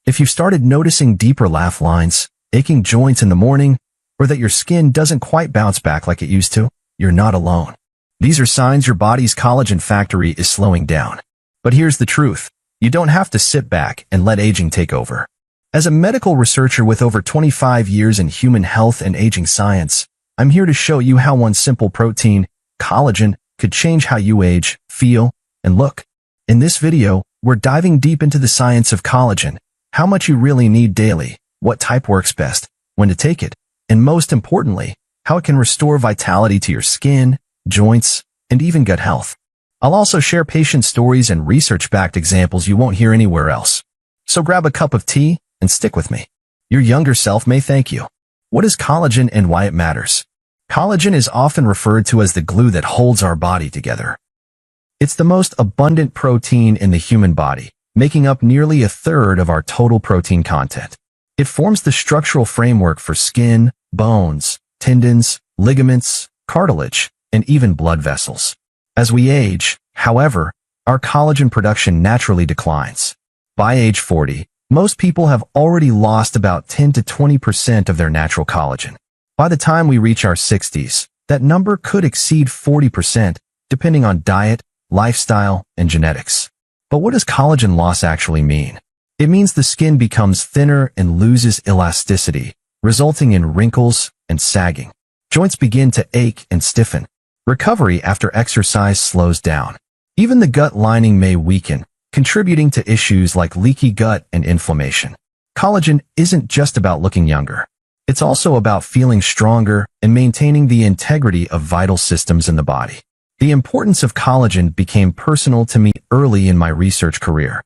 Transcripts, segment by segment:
If you've started noticing deeper laugh lines, aching joints in the morning, or that your skin doesn't quite bounce back like it used to, you're not alone. These are signs your body's collagen factory is slowing down. But here's the truth. You don't have to sit back and let aging take over. As a medical researcher with over 25 years in human health and aging science, I'm here to show you how one simple protein, collagen, could change how you age, feel, and look. In this video, we're diving deep into the science of collagen, how much you really need daily, what type works best, when to take it, and most importantly, how it can restore vitality to your skin, joints, and even gut health. I'll also share patient stories and research-backed examples you won't hear anywhere else. So grab a cup of tea and stick with me. Your younger self may thank you. What is collagen and why it matters? Collagen is often referred to as the glue that holds our body together. It's the most abundant protein in the human body, making up nearly a third of our total protein content. It forms the structural framework for skin, bones, tendons, ligaments, cartilage, and even blood vessels. As we age, however, our collagen production naturally declines. By age 40, most people have already lost about 10 to 20% of their natural collagen. By the time we reach our 60s, that number could exceed 40%, depending on diet, lifestyle, and genetics. But what does collagen loss actually mean? It means the skin becomes thinner and loses elasticity, resulting in wrinkles and sagging. Joints begin to ache and stiffen. Recovery after exercise slows down. Even the gut lining may weaken, contributing to issues like leaky gut and inflammation. Collagen isn't just about looking younger. It's also about feeling stronger and maintaining the integrity of vital systems in the body. The importance of collagen became personal to me early in my research career.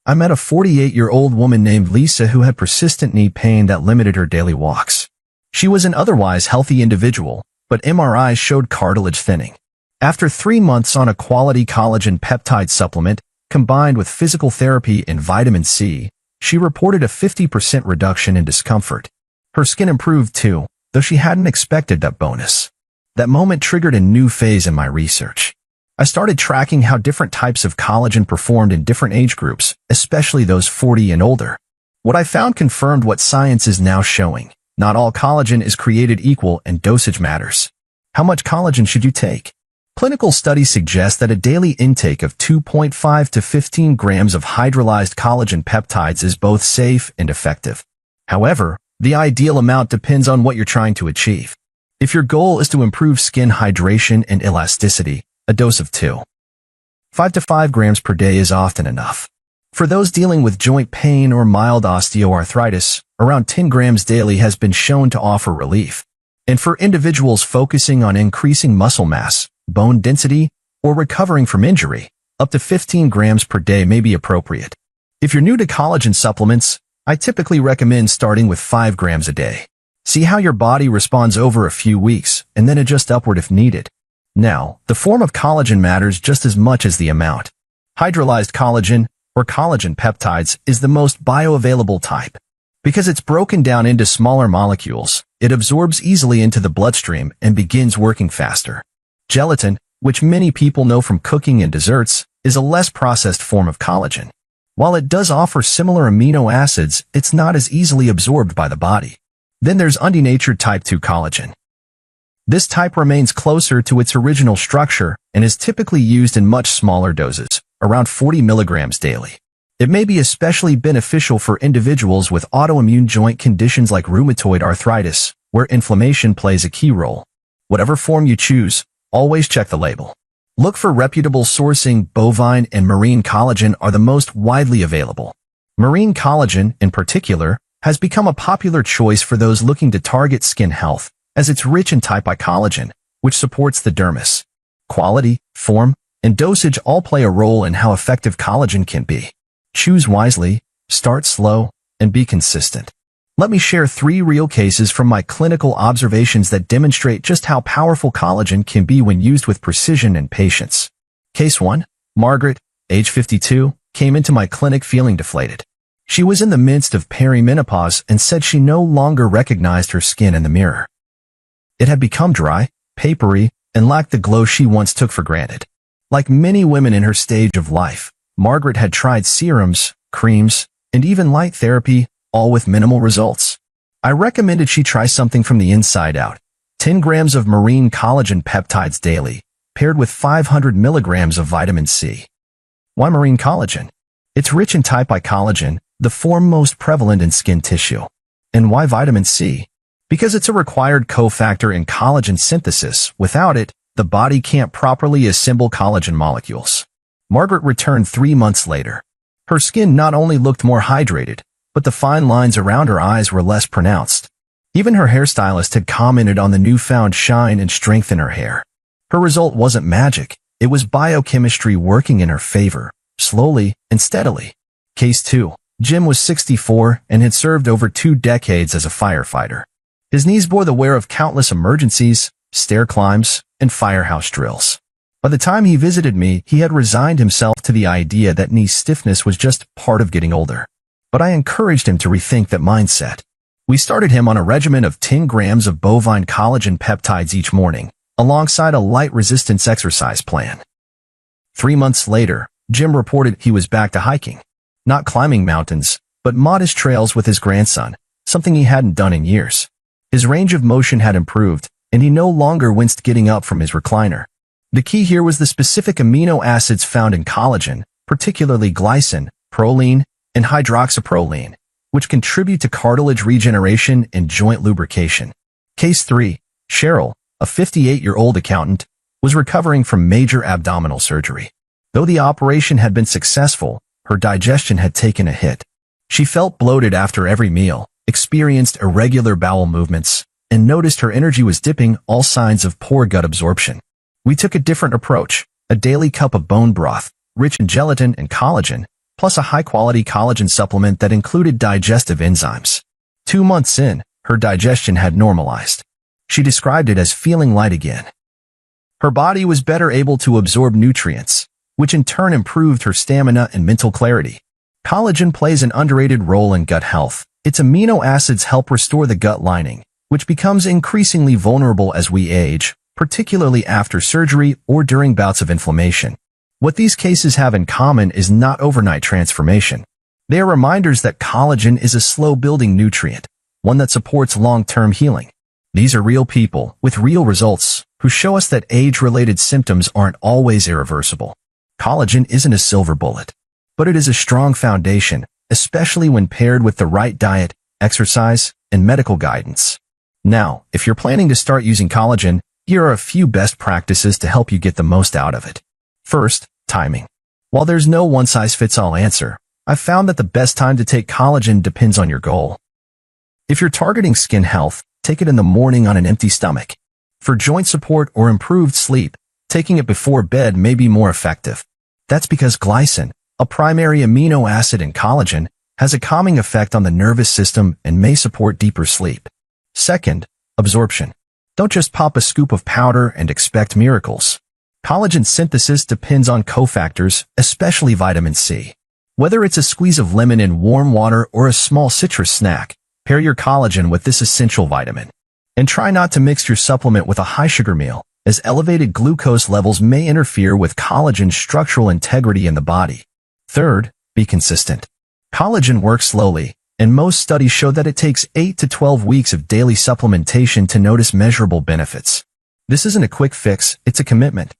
I met a 48-year-old woman named Lisa who had persistent knee pain that limited her daily walks. She was an otherwise healthy individual, but MRIs showed cartilage thinning. After 3 months on a quality collagen peptide supplement, combined with physical therapy and vitamin C, she reported a 50% reduction in discomfort. Her skin improved too, though she hadn't expected that bonus. That moment triggered a new phase in my research. I started tracking how different types of collagen performed in different age groups, especially those 40 and older. What I found confirmed what science is now showing. Not all collagen is created equal and dosage matters. How much collagen should you take? Clinical studies suggest that a daily intake of 2.5 to 15 grams of hydrolyzed collagen peptides is both safe and effective. However, the ideal amount depends on what you're trying to achieve. If your goal is to improve skin hydration and elasticity, a dose of 2.5 to 5 grams per day is often enough. For those dealing with joint pain or mild osteoarthritis, around 10 grams daily has been shown to offer relief. And for individuals focusing on increasing muscle mass, bone density, or recovering from injury, up to 15 grams per day may be appropriate. If you're new to collagen supplements, I typically recommend starting with 5 grams a day. See how your body responds over a few weeks, and then adjust upward if needed. Now, the form of collagen matters just as much as the amount. Hydrolyzed collagen, or collagen peptides, is the most bioavailable type. Because it's broken down into smaller molecules, it absorbs easily into the bloodstream and begins working faster. Gelatin, which many people know from cooking and desserts, is a less processed form of collagen. While it does offer similar amino acids, it's not as easily absorbed by the body. Then there's undenatured type 2 collagen. This type remains closer to its original structure and is typically used in much smaller doses, around 40 milligrams daily. It may be especially beneficial for individuals with autoimmune joint conditions like rheumatoid arthritis, where inflammation plays a key role. Whatever form you choose, always check the label. Look for reputable sourcing. Bovine and marine collagen are the most widely available. Marine collagen, in particular, has become a popular choice for those looking to target skin health, as it's rich in type I collagen, which supports the dermis. Quality, form, and dosage all play a role in how effective collagen can be. Choose wisely, start slow, and be consistent. Let me share 3 real cases from my clinical observations that demonstrate just how powerful collagen can be when used with precision and patience. Case 1. Margaret, age 52, came into my clinic feeling deflated. She was in the midst of perimenopause and said she no longer recognized her skin in the mirror. It had become dry, papery, and lacked the glow she once took for granted. Like many women in her stage of life, Margaret had tried serums, creams, and even light therapy, all with minimal results. I recommended she try something from the inside out. 10 grams of marine collagen peptides daily, paired with 500 milligrams of vitamin C. Why marine collagen? It's rich in type I collagen, the form most prevalent in skin tissue. And why vitamin C? Because it's a required cofactor in collagen synthesis. Without it, the body can't properly assemble collagen molecules. Margaret returned 3 months later. Her skin not only looked more hydrated, but the fine lines around her eyes were less pronounced. Even her hairstylist had commented on the newfound shine and strength in her hair. Her result wasn't magic, it was biochemistry working in her favor, slowly and steadily. Case 2. Jim was 64 and had served over 2 decades as a firefighter. His knees bore the wear of countless emergencies, stair climbs, and firehouse drills. By the time he visited me, he had resigned himself to the idea that knee stiffness was just part of getting older. But I encouraged him to rethink that mindset. We started him on a regimen of 10 grams of bovine collagen peptides each morning, alongside a light resistance exercise plan. 3 months later, Jim reported he was back to hiking. Not climbing mountains, but modest trails with his grandson, something he hadn't done in years. His range of motion had improved, and he no longer winced getting up from his recliner. The key here was the specific amino acids found in collagen, particularly glycine, proline, and hydroxyproline, which contribute to cartilage regeneration and joint lubrication. Case 3. Cheryl, a 58-year-old accountant, was recovering from major abdominal surgery. Though the operation had been successful, her digestion had taken a hit. She felt bloated after every meal, experienced irregular bowel movements, and noticed her energy was dipping, all signs of poor gut absorption. We took a different approach, a daily cup of bone broth, rich in gelatin and collagen, plus a high-quality collagen supplement that included digestive enzymes. 2 months in, her digestion had normalized. She described it as feeling light again. Her body was better able to absorb nutrients, which in turn improved her stamina and mental clarity. Collagen plays an underrated role in gut health. Its amino acids help restore the gut lining, which becomes increasingly vulnerable as we age, particularly after surgery or during bouts of inflammation. What these cases have in common is not overnight transformation. They are reminders that collagen is a slow-building nutrient, one that supports long-term healing. These are real people with real results who show us that age-related symptoms aren't always irreversible. Collagen isn't a silver bullet, but it is a strong foundation, especially when paired with the right diet, exercise, and medical guidance. Now, if you're planning to start using collagen, here are a few best practices to help you get the most out of it. First, timing. While there's no one-size-fits-all answer, I've found that the best time to take collagen depends on your goal. If you're targeting skin health, take it in the morning on an empty stomach. For joint support or improved sleep, taking it before bed may be more effective. That's because glycine, a primary amino acid in collagen, has a calming effect on the nervous system and may support deeper sleep. Second, absorption. Don't just pop a scoop of powder and expect miracles. Collagen synthesis depends on cofactors, especially vitamin C. Whether it's a squeeze of lemon in warm water or a small citrus snack, pair your collagen with this essential vitamin. And try not to mix your supplement with a high-sugar meal, as elevated glucose levels may interfere with collagen's structural integrity in the body. Third, be consistent. Collagen works slowly, and most studies show that it takes 8 to 12 weeks of daily supplementation to notice measurable benefits. This isn't a quick fix, it's a commitment.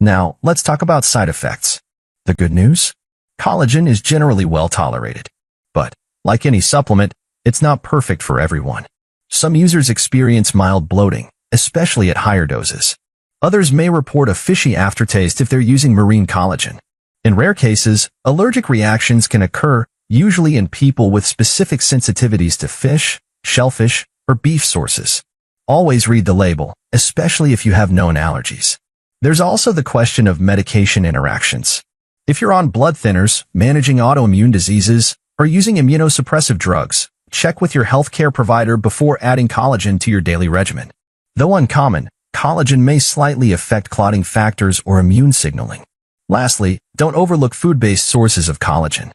Now, let's talk about side effects. The good news? Collagen is generally well tolerated. But, like any supplement, it's not perfect for everyone. Some users experience mild bloating, especially at higher doses. Others may report a fishy aftertaste if they're using marine collagen. In rare cases, allergic reactions can occur, usually in people with specific sensitivities to fish, shellfish, or beef sources. Always read the label, especially if you have known allergies. There's also the question of medication interactions. If you're on blood thinners, managing autoimmune diseases, or using immunosuppressive drugs, check with your healthcare provider before adding collagen to your daily regimen. Though uncommon, collagen may slightly affect clotting factors or immune signaling. Lastly, don't overlook food-based sources of collagen.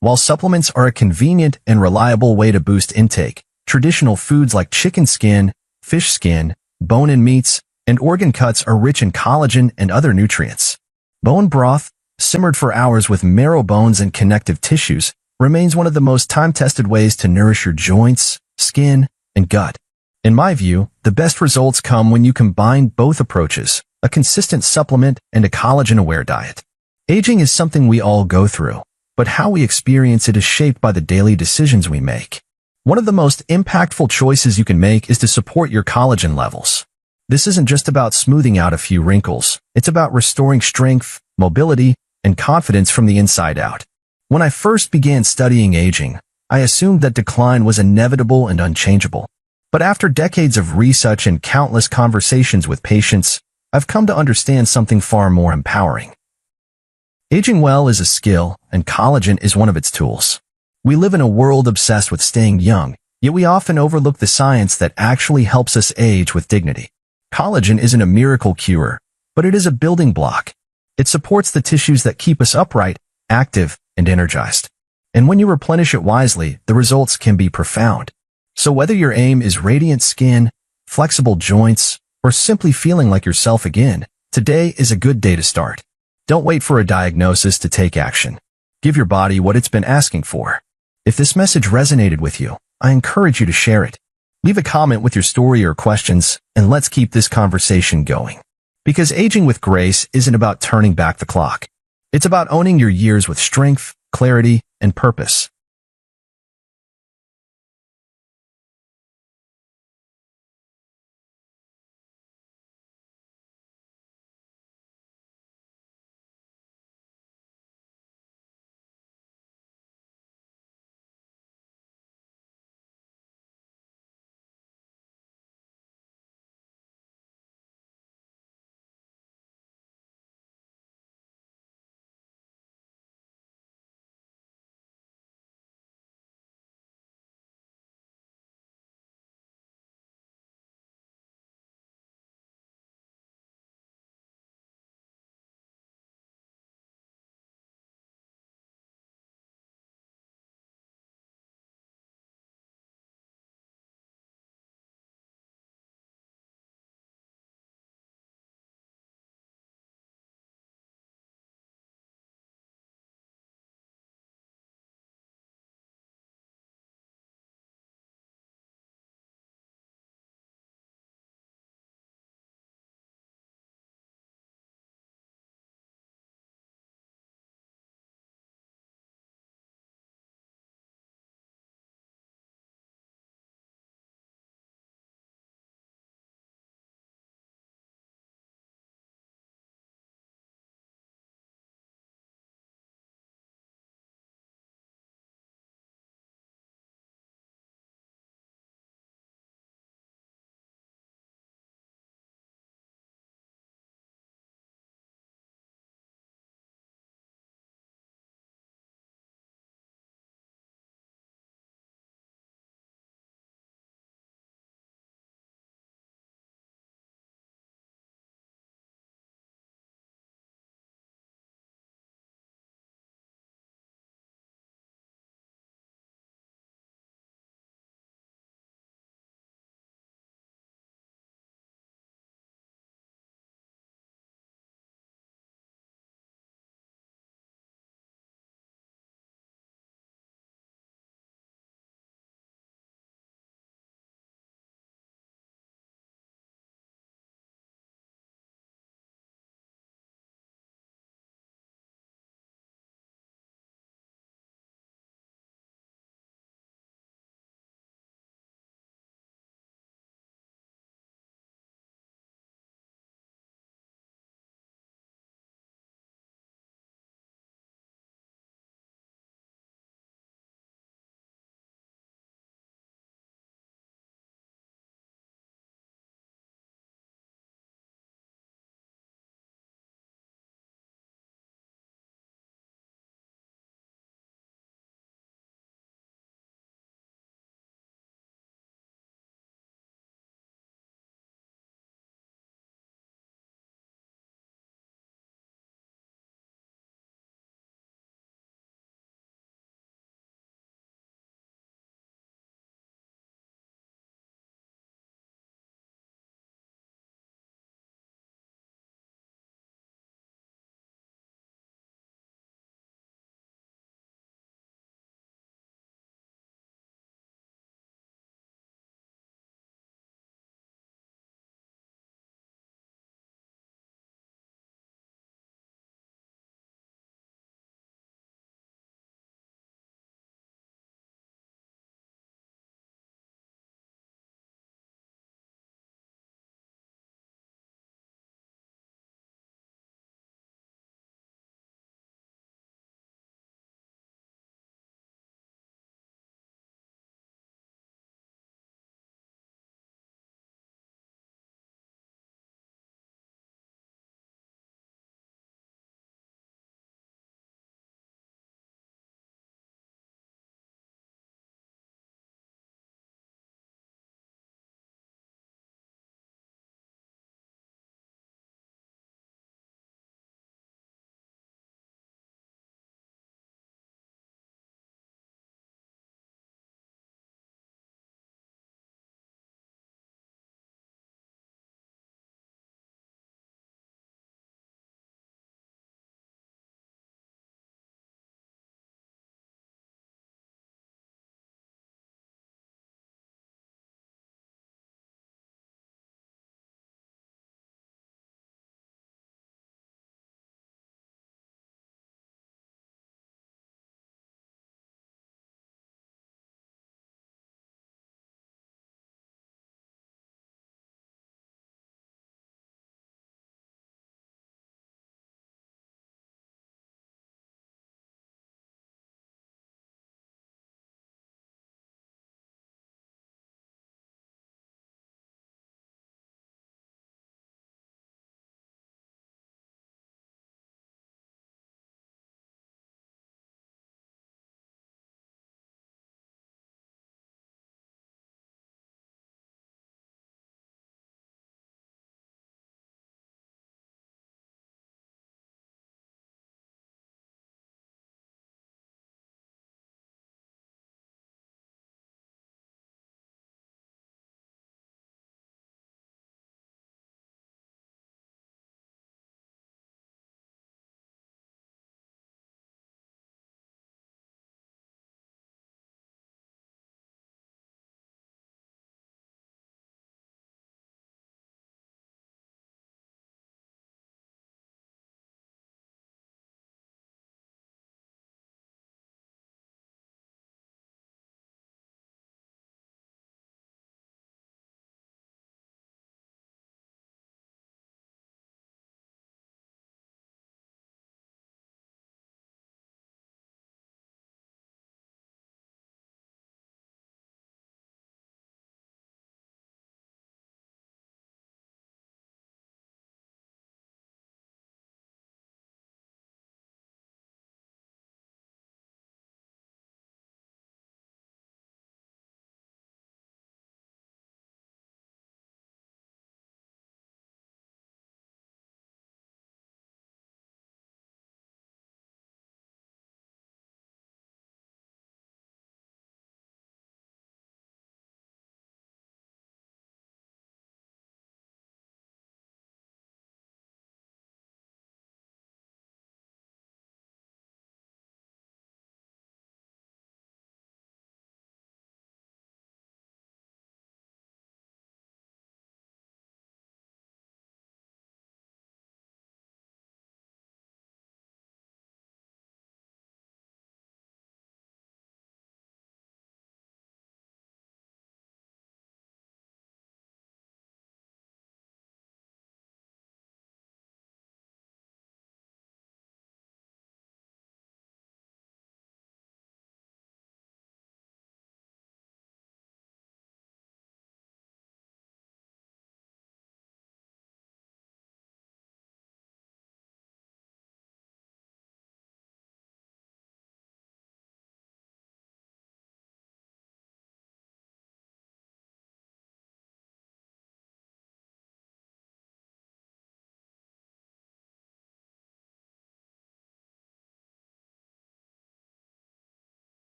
While supplements are a convenient and reliable way to boost intake, traditional foods like chicken skin, fish skin, bone-in meats, and organ cuts are rich in collagen and other nutrients. Bone broth, simmered for hours with marrow bones and connective tissues, remains one of the most time-tested ways to nourish your joints, skin, and gut. In my view, the best results come when you combine both approaches, a consistent supplement and a collagen-aware diet. Aging is something we all go through, but how we experience it is shaped by the daily decisions we make. One of the most impactful choices you can make is to support your collagen levels. This isn't just about smoothing out a few wrinkles. It's about restoring strength, mobility, and confidence from the inside out. When I first began studying aging, I assumed that decline was inevitable and unchangeable. But after decades of research and countless conversations with patients, I've come to understand something far more empowering. Aging well is a skill, and collagen is one of its tools. We live in a world obsessed with staying young, yet we often overlook the science that actually helps us age with dignity. Collagen isn't a miracle cure, but it is a building block. It supports the tissues that keep us upright, active, and energized. And when you replenish it wisely, the results can be profound. So whether your aim is radiant skin, flexible joints, or simply feeling like yourself again, today is a good day to start. Don't wait for a diagnosis to take action. Give your body what it's been asking for. If this message resonated with you, I encourage you to share it. Leave a comment with your story or questions, and let's keep this conversation going. Because aging with grace isn't about turning back the clock. It's about owning your years with strength, clarity, and purpose.